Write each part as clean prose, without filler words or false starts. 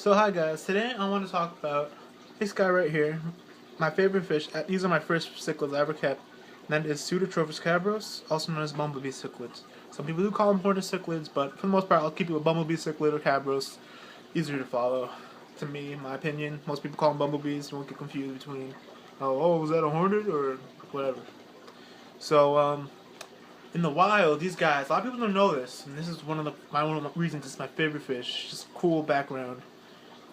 So hi guys, today I want to talk about this guy right here, my favorite fish. These are my first cichlids I ever kept, and that is Psuedotropheus Cabros, also known as bumblebee cichlids. Some people do call them hornet cichlids, but for the most part I'll keep it with bumblebee cichlid or Cabros. Easier to follow, to me, in my opinion. Most people call them bumblebees, you won't get confused between, oh, was that a hornet or whatever. So, in the wild, these guys, a lot of people don't know this, and this is one of the reasons it's my favorite fish. Just cool background.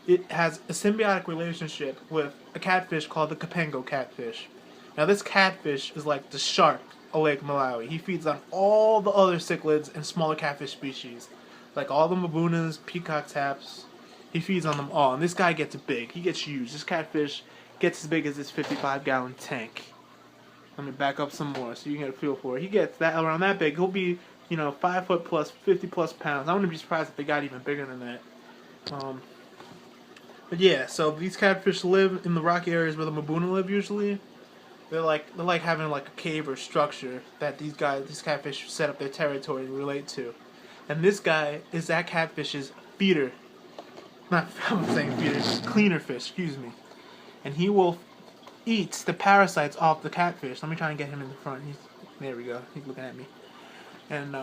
It has a symbiotic relationship with a catfish called the Capengo catfish. Now this catfish is like the shark of Lake Malawi. He feeds on all the other cichlids and smaller catfish species. Like all the mabunas, peacock taps. He feeds on them all. And this guy gets big. He gets huge. This catfish gets as big as this 55-gallon tank. Let me back up some more so you can get a feel for it. He gets that around that big. He'll be, 5 foot plus, 50 plus pounds. I wouldn't be surprised if they got even bigger than that. But yeah, so these catfish live in the rocky areas where the mabuna live usually. They're like having like a cave or structure that these catfish set up their territory and relate to. And this guy is that catfish's feeder. I'm saying feeder, cleaner fish, excuse me. And he will eat the parasites off the catfish. Let me try and get him in the front. There we go. He's looking at me. And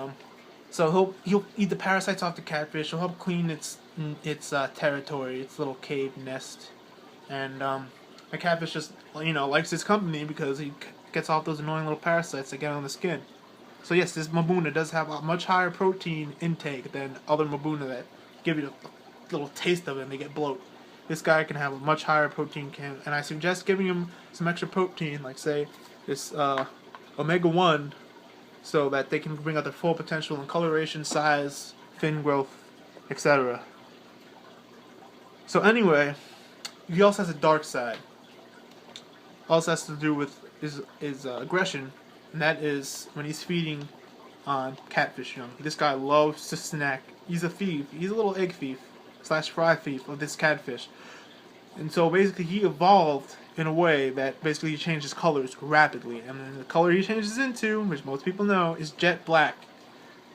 so he'll eat the parasites off the catfish. He'll help clean its territory, its little cave nest, and the catfish just likes his company because he gets off those annoying little parasites that get on the skin. So yes, this mabuna does have a much higher protein intake than other mabuna that give you a little taste of it and they get bloat. This guy can have a much higher protein count, and I suggest giving him some extra protein, like say this omega-1, so that they can bring out their full potential in coloration, size, fin growth, etc. So anyway, he also has a dark side. Also has to do with his aggression, and that is when he's feeding on catfish young. This guy loves to snack. He's a thief. He's a little egg thief / fry thief of this catfish. And so basically he evolved in a way that basically he changes colors rapidly. And then the color he changes into, which most people know, is jet black,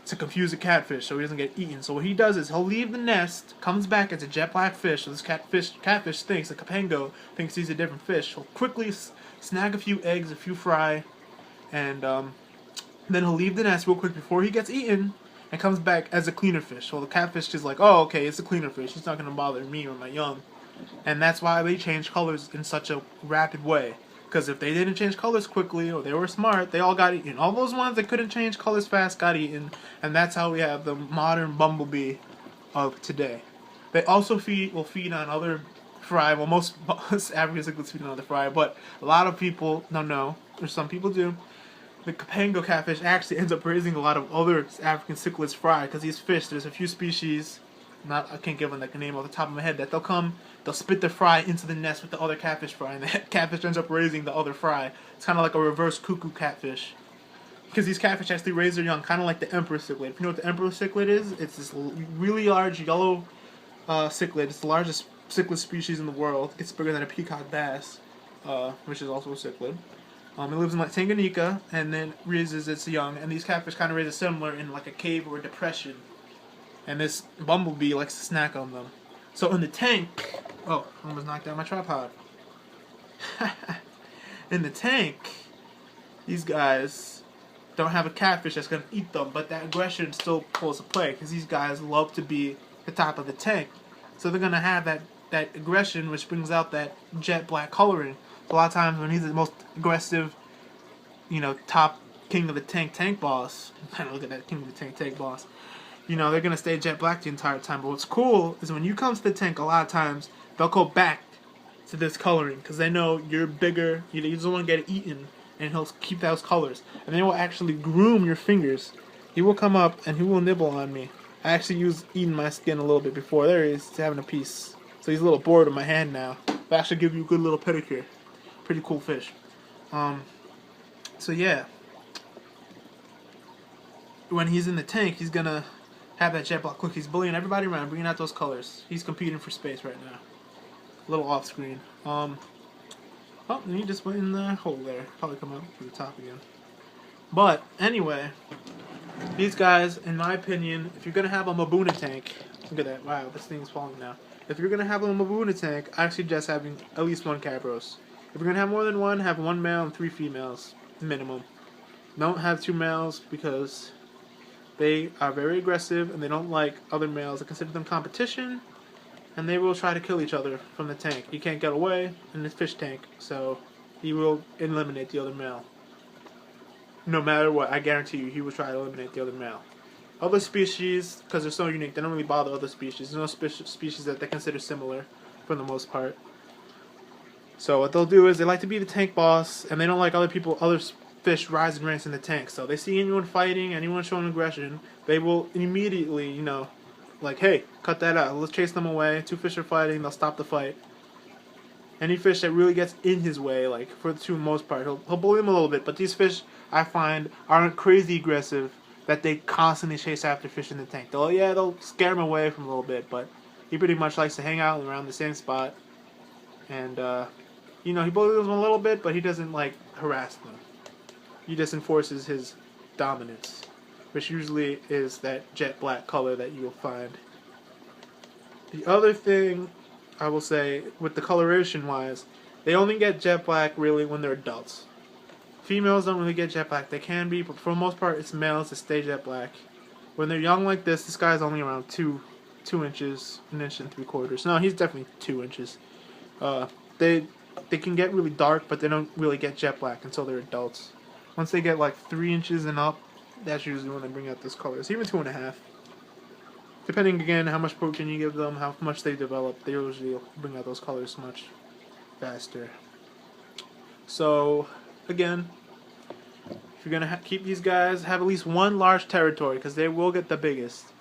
to confuse a catfish so he doesn't get eaten. So what he does is he'll leave the nest, comes back as a jet black fish. So this catfish thinks, the Capengo thinks he's a different fish. He'll quickly snag a few eggs, a few fry, and then he'll leave the nest real quick before he gets eaten and comes back as a cleaner fish. So the catfish is like, oh, okay, it's a cleaner fish. He's not going to bother me or my young. And that's why they change colors in such a rapid way. Because if they didn't change colors quickly, or they were smart, they all got eaten. All those ones that couldn't change colors fast got eaten. And that's how we have the modern bumblebee of today. They also will feed on other fry. Well, most African cichlids feed on other fry, but a lot of people don't know, or some people do. The Capengo catfish actually ends up raising a lot of other African cichlids fry, because these fish, there's a few species, I can't give them the name off the top of my head, that they'll spit their fry into the nest with the other catfish fry, and the catfish ends up raising the other fry. It's kind of like a reverse cuckoo catfish. Because these catfish actually raise their young, kind of like the emperor cichlid. If you know what the emperor cichlid is, it's this really large yellow cichlid. It's the largest cichlid species in the world. It's bigger than a peacock bass, which is also a cichlid. It lives in like Tanganyika and then raises its young. And these catfish kind of raise similar in like a cave or a depression. And this bumblebee likes to snack on them. So in the tank, oh, I almost knocked down my tripod. In the tank, these guys don't have a catfish that's going to eat them, but that aggression still pulls a play because these guys love to be the top of the tank. So they're going to have that aggression, which brings out that jet black coloring. So a lot of times when he's the most aggressive, top king of the tank boss, look at that king of the tank boss, they're going to stay jet black the entire time. But what's cool is when you come to the tank, a lot of times they'll go back to this coloring because they know you're bigger, you don't want to get eaten, and he'll keep those colors. And they will actually groom your fingers. He will come up and he will nibble on me. I actually eating my skin a little bit before. There he is, he's having a piece. So he's a little bored with my hand now. But actually give you a good little pedicure. Pretty cool fish. So yeah. When he's in the tank, he's going to have that jet black. Look, he's bullying everybody around, bringing out those colors. He's competing for space right now. A little off screen. Oh, and he just went in the hole there. Probably come up to the top again. But anyway, these guys, in my opinion, if you're gonna have a mabuna tank, Look at that. Wow, this thing's falling now. If you're going to have a Mabuna tank, I suggest having at least one Cabros. If you're going to have more than one, have one male and 3 females, minimum. Don't have 2 males because they are very aggressive and they don't like other males. They consider them competition, and they will try to kill each other from the tank. You can't get away in this fish tank, so he will eliminate the other male. No matter what, I guarantee you, he will try to eliminate the other male. Other species, because they're so unique, they don't really bother other species. There's no species that they consider similar, for the most part. So what they'll do is they like to be the tank boss, and they don't like other fish rising ranks in the tank. So they see anyone fighting, anyone showing aggression, they will immediately, you know, like, hey, cut that out. Let's chase them away. 2 fish are fighting. They'll stop the fight. Any fish that really gets in his way, like, for the most part, he'll bully them a little bit. But these fish, I find, aren't crazy aggressive that they constantly chase after fish in the tank. They'll scare him away from a little bit, but he pretty much likes to hang out around the same spot. And, you know, he bullies them a little bit, but he doesn't, like, harass them. He just enforces his dominance, which usually is that jet black color that you will find. The other thing I will say, with the coloration wise, they only get jet black really when they're adults. Females don't really get jet black. They can be, but for the most part, it's males that stay jet black. When they're young like this guy's only around 2 inches, 1 inch and 3/4. No, he's definitely 2 inches. They can get really dark, but they don't really get jet black until they're adults. Once they get like 3 inches and up, that's usually when they bring out those colors. Even 2.5. Depending again how much protein you give them, how much they develop, they usually bring out those colors much faster. So again, if you're gonna keep these guys, have at least one large territory, because they will get the biggest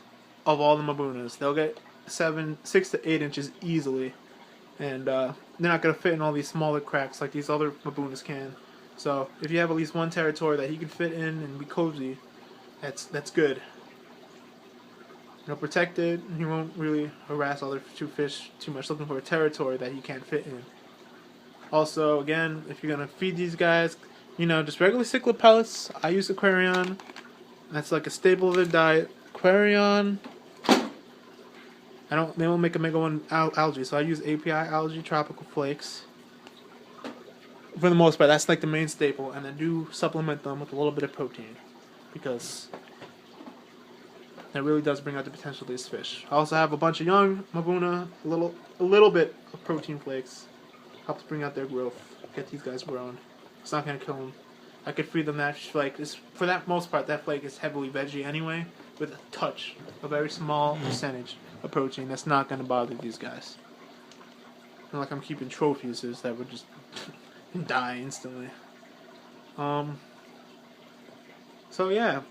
of all the Mabunas. They'll get 6 to 8 inches easily, and they're not gonna fit in all these smaller cracks like these other Mabunas can. So if you have at least one territory that he can fit in and be cozy, that's good. He'll protect it, and he won't really harass other 2 fish too much looking for a territory that he can't fit in. Also, again, if you're going to feed these guys, you know, just regular cichlid pellets. I use Aquarion. That's like a staple of their diet. Aquarion. They won't make Omega 1 algae, so I use API algae, tropical flakes. For the most part, that's like the main staple, and I do supplement them with a little bit of protein, because that really does bring out the potential of these fish. I also have a bunch of young Mabuna, a little bit of protein flakes. Helps bring out their growth, get these guys grown. It's not going to kill them. I could feed them that flake. For that most part, that flake is heavily veggie anyway, with a touch, a very small percentage of protein. That's not going to bother these guys. Not like I'm keeping trophies that would just die instantly. So yeah.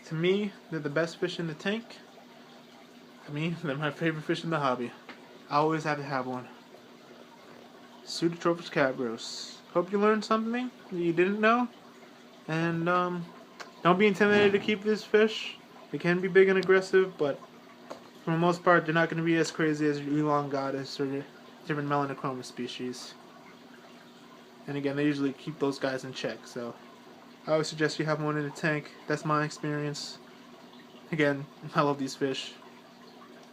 To me, they're the best fish in the tank. I mean, they're my favorite fish in the hobby. I always have to have one. Psuedotropheus Cabros. Hope you learned something that you didn't know. And don't be intimidated to keep this fish. They can be big and aggressive, but for the most part, they're not going to be as crazy as your Elon Goddess or your different Melanochroma species. And again, they usually keep those guys in check, so I always suggest you have one in a tank. That's my experience. Again, I love these fish.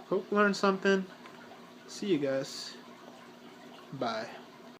Hope you learned something. See you guys. Bye.